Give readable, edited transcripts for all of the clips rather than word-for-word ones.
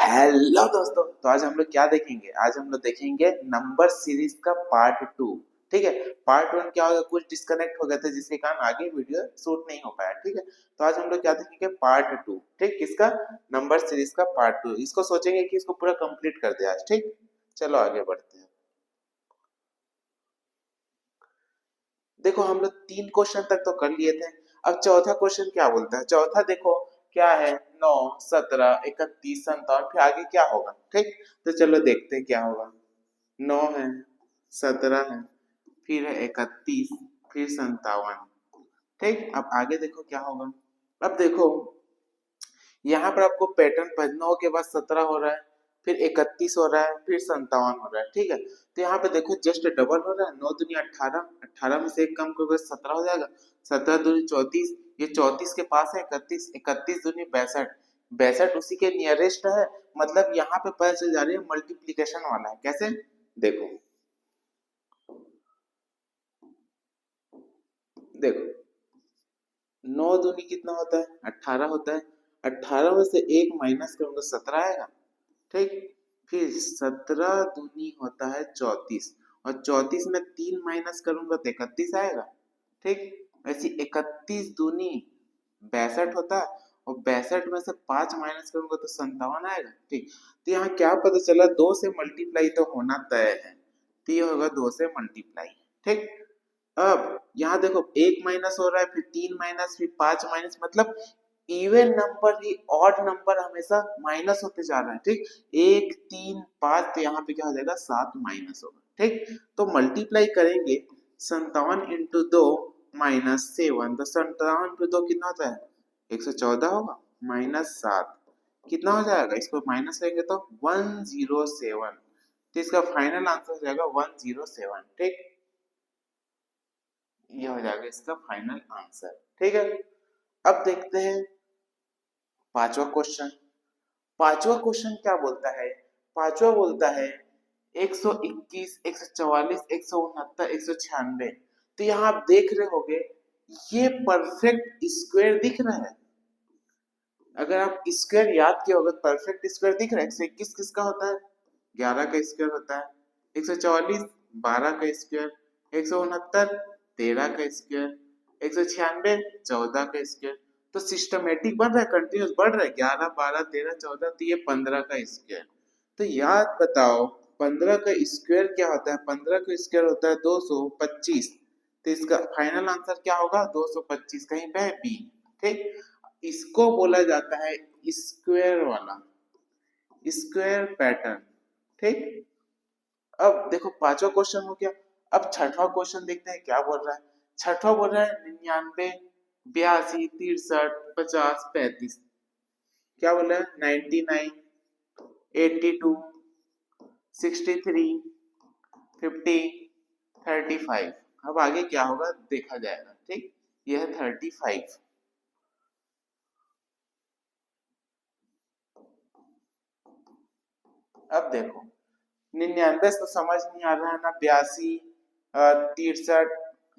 Hello दोस्तों, तो आज हम लोग क्या देखेंगे? आज हम लोग देखेंगे नंबर सीरीज का पार्ट टू। ठीक है। पार्ट वन क्या होगा, कुछ डिस्कनेक्ट हो गया था जिसके कारण आगे वीडियो शूट नहीं हो पाया। ठीक है। तो आज हम लोग क्या देखेंगे, पार्ट टू। ठीक, किसका? नंबर सीरीज का पार्ट टू। इसको सोचेंगे कि इसको पूरा कंप्लीट कर दे आज। ठीक, चलो आगे बढ़ते हैं। देखो, हम लोग तीन क्वेश्चन तक तो कर लिए थे। अब चौथा क्वेश्चन क्या बोलता है? चौथा देखो क्या है, 9, 17, 31, 57, फिर आगे क्या होगा। ठीक, तो चलो देखते हैं क्या होगा। 9 है, 17 है, फिर है 31, फिर 57। ठीक, अब आगे देखो क्या होगा। अब देखो, यहाँ पर आपको पैटर्न 9 के बाद 17 हो रहा है, फिर 31 हो रहा है, फिर 57 हो रहा है। ठीक है। तो यहाँ पे देखो जस्ट डबल हो रहा है। 9 दूनी 18, 18 में से एक कम करोगे 17 हो जाएगा। 17 दूनी 34, ये 34 के पास है 31, 31 दूनी 62, 62 उसी के नियरेस्ट है। मतलब यहाँ पे पता चल जा रही है मल्टीप्लीकेशन वाला है। कैसे? देखो, देखो 9 दूनी कितना होता है? 18 होता है। 18 में से एक माइनस करूंगा 17 आएगा। ठीक, फिर 17 दूनी होता है 34, और 34 में 3 माइनस करूंगा तो 31 आएगा। ठीक, ऐसी 31 दूनी 62 होता है, और 62 में से 5 माइनस करूंगा तो 57 आएगा। ठीक, तो यहाँ क्या पता चला, 2 से मल्टीप्लाई तो होना तय है, तो ये होगा 2 से मल्टीप्लाई। ठीक, अब यहाँ देखो एक माइनस हो रहा है, फिर 3 माइनस, फिर 5 माइनस, मतलब इवन नंबर ही ऑड नंबर हमेशा माइनस होते जा रहा है। ठीक, 1, 3, 5, तो यहाँ पे क्या हो जाएगा, 7 माइनस होगा। ठीक, तो मल्टीप्लाई करेंगे 57 इंटू 2 माइनस 7, तो 57 इंटू 2 कितना होता है? 114 होगा, माइनस 7 कितना हो जाएगा, इसको माइनस करेंगे तो 107। तो इसका फाइनल आंसर हो जाएगा 107। ठीक, ये हो जाएगा इसका फाइनल आंसर। ठीक है। अब देखते हैं पांचवा क्वेश्चन। पांचवा क्वेश्चन क्या बोलता है? पांचवा बोलता है 121, 144, 169, 196। तो यहाँ आप देख रहे होगे ये परफेक्ट स्क्वायर दिख रहा है। अगर आप स्क्वायर याद किया होगा, परफेक्ट स्क्वायर दिख रहा है। 121 किसका होता है? 11 का स्क्वायर होता है। 144 12 का स्क्वायर, 169 13 का स्क्वायर, 196 14 का स्क्वायर। तो सिस्टमेटिक बन रहा है, कंटिन्यूस बढ़ रहा है। 11 12 13 14, तो ये 15 का स्क्वायर। तो याद बताओ 15 का स्क्वायर क्या होता है? 15 का स्क्वायर होता है 225। तो इसका फाइनल आंसर क्या होगा? 225। कहीं पे है बी। ठीक, इसको बोला जाता है स्क्वायर वाला, स्क्वायर पैटर्न। ठीक, अब देखो पांचवा क्वेश्चन हो गया। अब छठवां क्वेश्चन देखते हैं क्या बोल रहा है। छठवां बोल रहा है 99, 82, 63, 50, 35। क्या बोल रहा है? 99, 82, 63, 50, 35। अब आगे क्या होगा देखा जाएगा। ठीक, यह है 35। अब देखो 99 तो समझ नहीं आ रहा है ना, 82, 63,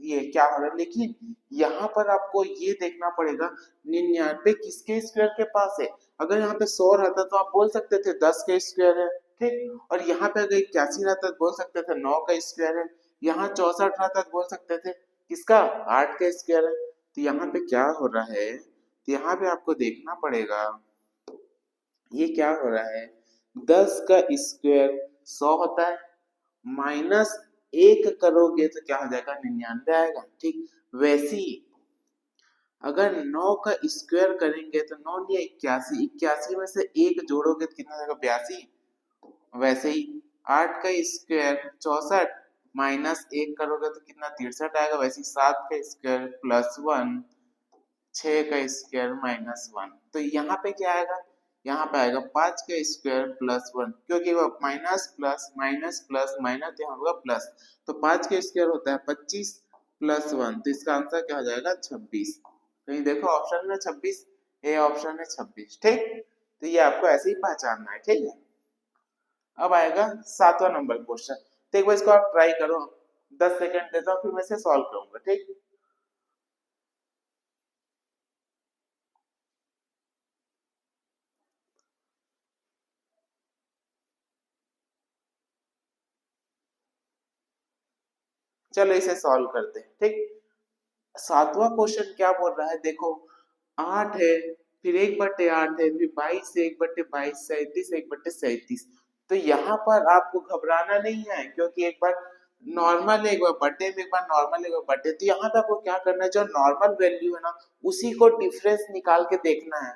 ये क्या हो रहा है। लेकिन यहाँ पर आपको ये देखना पड़ेगा 99 किसके स्क्वायर के पास है। अगर यहाँ पे 100 रहता तो आप बोल सकते थे 10 का स्क्वायर है। ठीक, और यहाँ पे अगर 81 रहता तो बोल सकते थे 9 का स्क्वायर है। यहाँ 64 रहता तो बोल सकते थे किसका, 8 का स्क्वायर है। तो यहाँ पे क्या हो रहा है, तो यहाँ पे आपको देखना पड़ेगा ये क्या हो रहा है। 10 का स्क्वायर 100 होता है, माइनस 1 करोगे तो क्या हो जाएगा, 99 आएगा। ठीक, वैसे ही अगर 9 का स्क्वायर करेंगे तो 9 नहीं 81, 81 में से एक जोड़ोगे तो कितना आएगा, 82। वैसे ही 8 का स्क्वायर 64, माइनस 1 करोगे तो कितना, 63 आएगा। वैसे ही 7 का स्क्वायर प्लस 1, 6 का स्क्वायर माइनस 1। तो यहाँ पे क्या आएगा, यहाँ पे आएगा 5 का स्क्वायर प्लस 1, क्योंकि वो minus plus minus plus minus, यहाँ होगा प्लस। तो 5 का स्क्वायर होता है 25 प्लस 1, तो इसका आंसर क्या हो जाएगा, 26। कहीं देखो ऑप्शन में 26, ए ऑप्शन है 26। ठीक, तो ये आपको ऐसे ही पहचानना है। ठीक है। अब आएगा सातवां नंबर क्वेश्चन। तो एक बार इसको आप ट्राई करो, 10 सेकंड देता हूँ फिर मैं इसे सॉल्व करूंगा। ठीक, चलो इसे सॉल्व करते हैं। ठीक, सातवां क्वेश्चन क्या बोल रहा है, देखो 8 है, फिर 1/8 है, फिर 22 है, 1/22, 37, 1/37। तो यहाँ पर आपको घबराना नहीं है, क्योंकि एक बार नॉर्मल, एक बार बटे में, एक बार नॉर्मल, एक बार बटे। तो यहाँ पे आपको क्या करना है, जो नॉर्मल वैल्यू है ना उसी को डिफरेंस निकाल के देखना है।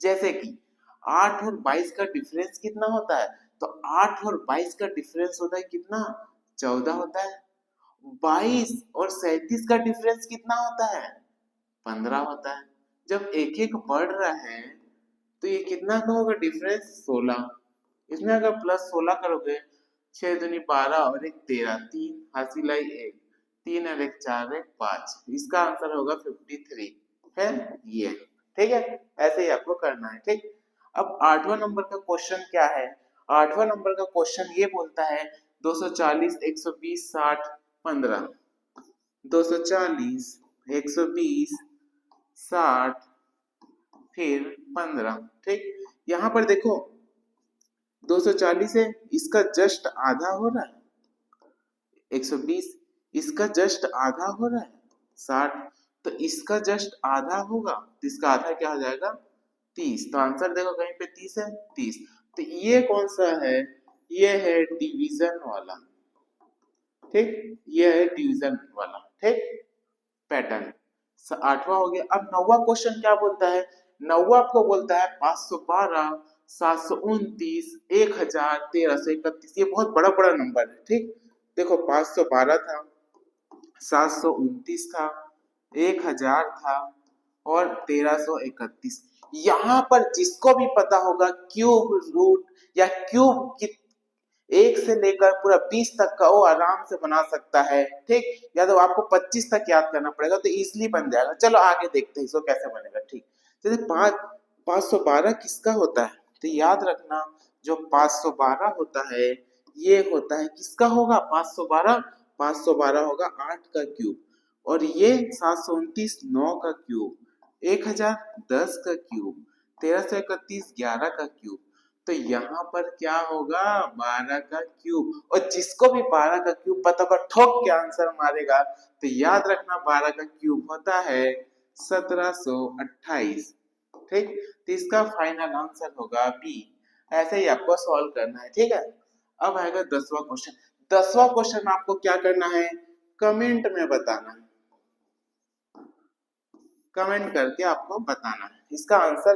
जैसे कि 8 और 22 का डिफरेंस कितना होता है, तो 8 और 22 का डिफरेंस होता है कितना, 14 होता है। 22 और 37 का डिफरेंस कितना होता है, 15 होता है। जब एक एक बढ़ रहा है तो ये कितना का होगा डिफरेंस, 16। इसमें अगर प्लस 16 करोगे, 6 दूनी 12 और एक 13, 3 हासिल आई 1, 3 और एक 4, एक 5, इसका आंसर होगा 53 है ये। ठीक है, ऐसे ही आपको करना है। ठीक, अब 8वां नंबर का क्वेश्चन क्या है, 8वां नंबर का क्वेश्चन ये बोलता है 240, 120, 60, 15। 240, 120, 60, फिर 15। ठीक, यहाँ पर देखो 240 है, इसका जस्ट आधा हो रहा है, 120 इसका जस्ट आधा हो रहा है, 60 तो इसका जस्ट आधा होगा, तो इसका आधा क्या हो जाएगा, 30। तो आंसर देखो कहीं पे 30 है, 30। तो ये कौन सा है, ये है डिवीजन वाला। ठीक, ये है डिवीजन वाला। ठीक, पैटर्न 8वां हो गया। अब 9वां क्वेश्चन क्या बोलता है, 9वां आपको बोलता है 512, 729, 1000, 1331। ये बहुत बड़ा बड़ा नंबर है। ठीक, देखो 512 था, 729 था, 1000 था और 1331। यहाँ पर जिसको भी पता होगा क्यूब रूट या क्यूब की 1 से लेकर पूरा 20 तक का वो आराम से बना सकता है। ठीक, या तो आपको 25 तक याद करना पड़ेगा, तो इजीली बन जाएगा। चलो आगे देखते हैं इसको कैसे बनेगा। ठीक, जैसे 512 किसका होता है, तो याद रखना जो 512 होता है ये होता है किसका होगा, 512, 512 होगा 8 का क्यूब, और ये 729 9 का क्यूब, 1000 10 का क्यूब, 1331 11 का क्यूब। तो यहाँ पर क्या होगा, 12 का क्यूब। और जिसको भी 12 का क्यूब पता होगा ठोक के आंसर मारेगा। तो याद रखना 12 का क्यूब होता है 1728। ठीक, तो इसका फाइनल आंसर होगा बी। ऐसे ही आपको सॉल्व करना है। ठीक है, अब आएगा 10वां क्वेश्चन। 10वां क्वेश्चन आपको क्या करना है, कमेंट में बताना है, कमेंट करके आपको बताना है इसका आंसर